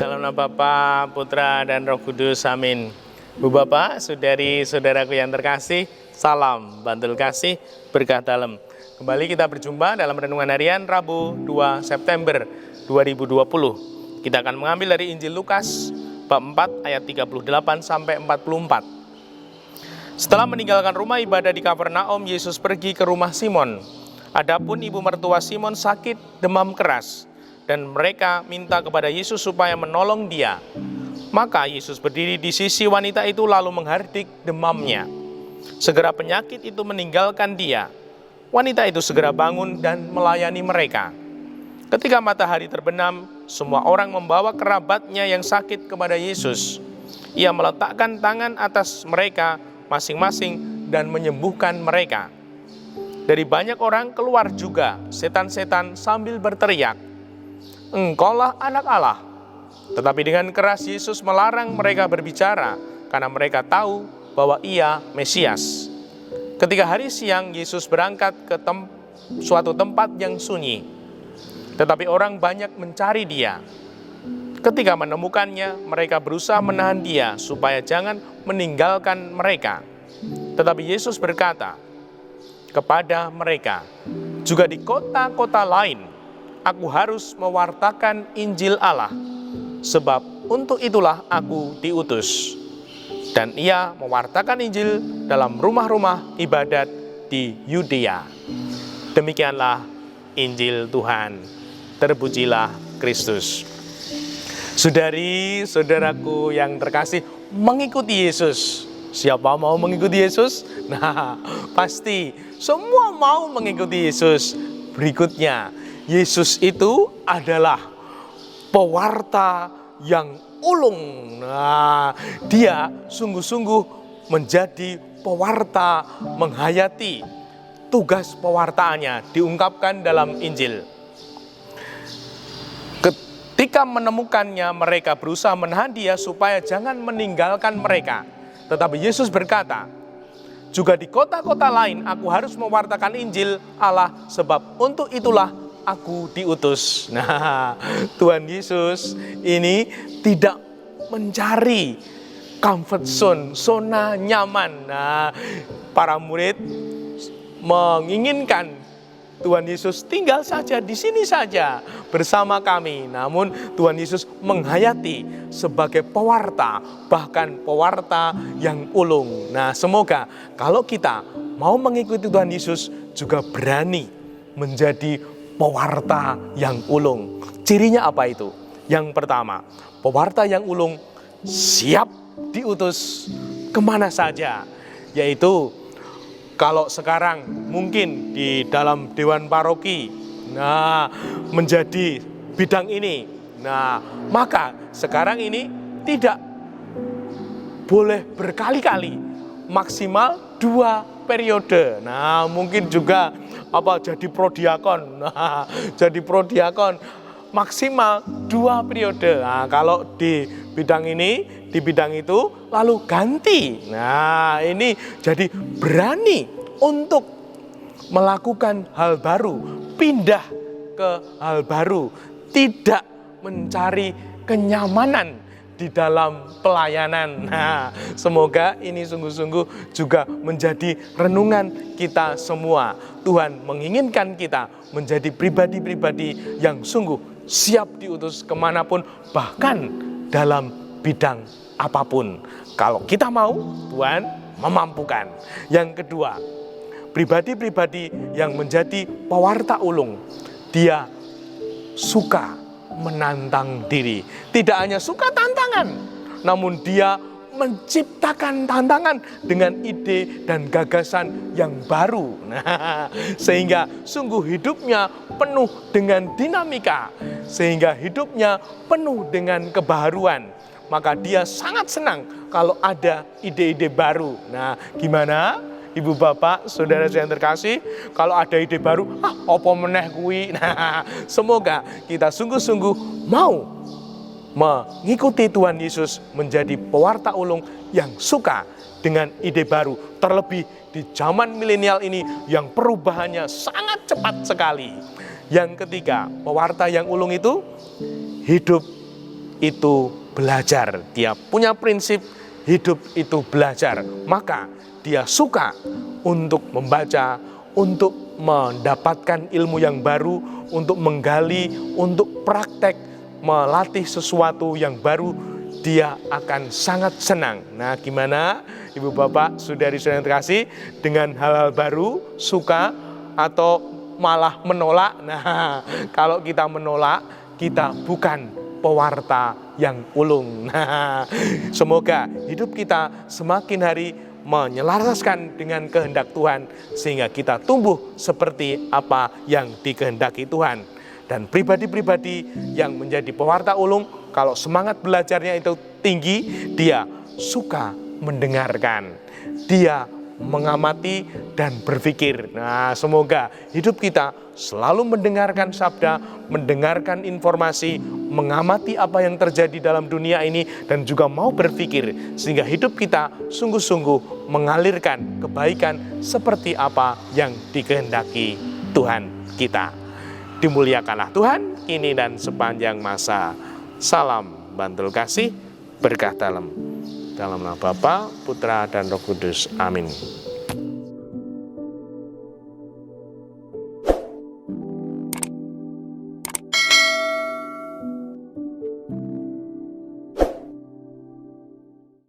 Dalam nama Bapa, Putra, dan Roh Kudus, amin. Bu Bapak, saudari, saudaraku yang terkasih, salam bantul kasih, berkah dalam. Kembali kita berjumpa dalam Renungan Harian Rabu 2 September 2020. Kita akan mengambil dari Injil Lukas, bab 4 ayat 38 sampai 44. Setelah meninggalkan rumah ibadah di Kapernaum, Yesus pergi ke rumah Simon. Adapun ibu mertua Simon sakit demam keras, dan mereka minta kepada Yesus supaya menolong dia. Maka Yesus berdiri di sisi wanita itu lalu menghardik demamnya. Segera penyakit itu meninggalkan dia. Wanita itu segera bangun dan melayani mereka. Ketika matahari terbenam, semua orang membawa kerabatnya yang sakit kepada Yesus. Ia meletakkan tangan atas mereka masing-masing dan menyembuhkan mereka. Dari banyak orang keluar juga setan-setan sambil berteriak, "Engkaulah anak Allah." Tetapi dengan keras Yesus melarang mereka berbicara, karena mereka tahu bahwa ia Mesias. Ketika hari siang, Yesus berangkat ke suatu tempat yang sunyi. Tetapi orang banyak mencari dia. Ketika menemukannya, mereka berusaha menahan dia supaya jangan meninggalkan mereka. Tetapi Yesus berkata kepada mereka, "Juga di kota-kota lain aku harus mewartakan Injil Allah, sebab untuk itulah aku diutus." Dan ia mewartakan Injil dalam rumah-rumah ibadat di Yudea. Demikianlah Injil Tuhan. Terpujilah Kristus. Saudari, saudaraku yang terkasih, mengikuti Yesus. Siapa mau mengikuti Yesus? Nah, pasti semua mau mengikuti Yesus. Berikutnya, Yesus itu adalah pewarta yang ulung. Nah, dia sungguh-sungguh menjadi pewarta, menghayati tugas pewartaannya diungkapkan dalam Injil. Ketika menemukannya, mereka berusaha menahan dia supaya jangan meninggalkan mereka. Tetapi Yesus berkata, "Juga di kota-kota lain aku harus mewartakan Injil Allah, sebab untuk itulah aku diutus." Nah, Tuhan Yesus ini tidak mencari comfort zone, zona nyaman. Nah, para murid menginginkan Tuhan Yesus tinggal saja di sini saja bersama kami. Namun Tuhan Yesus menghayati sebagai pewarta, bahkan pewarta yang ulung. Nah, semoga kalau kita mau mengikuti Tuhan Yesus juga berani menjadi pewarta yang ulung. Cirinya apa itu? Yang pertama, pewarta yang ulung siap diutus kemana saja. Yaitu kalau sekarang mungkin di dalam Dewan Paroki, nah, menjadi bidang ini. Nah, maka sekarang ini tidak boleh berkali-kali, maksimal 2 periode. Nah, mungkin juga jadi prodiakon. Nah, jadi prodiakon maksimal 2 periode. Nah, kalau di bidang ini, di bidang itu, lalu ganti. Nah, ini jadi berani untuk melakukan hal baru, pindah ke hal baru, tidak mencari kenyamanan di dalam pelayanan. Nah, semoga ini sungguh-sungguh juga menjadi renungan kita semua. Tuhan menginginkan kita menjadi pribadi-pribadi yang sungguh siap diutus kemanapun, bahkan dalam bidang apapun. Kalau kita mau, Tuhan memampukan. Yang kedua, pribadi-pribadi yang menjadi pewarta ulung, dia suka menantang diri. Tidak hanya suka tantangan, namun dia menciptakan tantangan dengan ide dan gagasan yang baru. Nah, sehingga sungguh hidupnya penuh dengan dinamika, sehingga hidupnya penuh dengan kebaharuan. Maka dia sangat senang kalau ada ide-ide baru. Nah, gimana Ibu Bapak, saudara yang terkasih, kalau ada ide baru, apa meneh kuwi. Nah, semoga kita sungguh-sungguh mau mengikuti Tuhan Yesus menjadi pewarta ulung yang suka dengan ide baru. Terlebih di zaman milenial ini yang perubahannya sangat cepat sekali. Yang ketiga, pewarta yang ulung itu hidup itu belajar. Dia punya prinsip hidup itu belajar. Maka dia suka untuk membaca, untuk mendapatkan ilmu yang baru, untuk menggali, untuk praktek, melatih sesuatu yang baru. Dia akan sangat senang. Nah, gimana Ibu Bapak, saudari-saudari yang terkasih, dengan hal-hal baru, suka atau malah menolak? Nah, kalau kita menolak, kita bukan pewarta yang ulung. Nah, semoga hidup kita semakin hari menyelaraskan dengan kehendak Tuhan, sehingga kita tumbuh seperti apa yang dikehendaki Tuhan. Dan pribadi-pribadi yang menjadi pewarta ulung, kalau semangat belajarnya itu tinggi, dia suka mendengarkan, dia mengamati dan berpikir. Nah, semoga hidup kita selalu mendengarkan sabda, mendengarkan informasi, mengamati apa yang terjadi dalam dunia ini, dan juga mau berpikir, sehingga hidup kita sungguh-sungguh mengalirkan kebaikan seperti apa yang dikehendaki Tuhan kita. Dimuliakanlah Tuhan kini dan sepanjang masa. Salam Bantul Kasih, berkah dalam nama Bapa, Putra, dan Roh Kudus. Amin.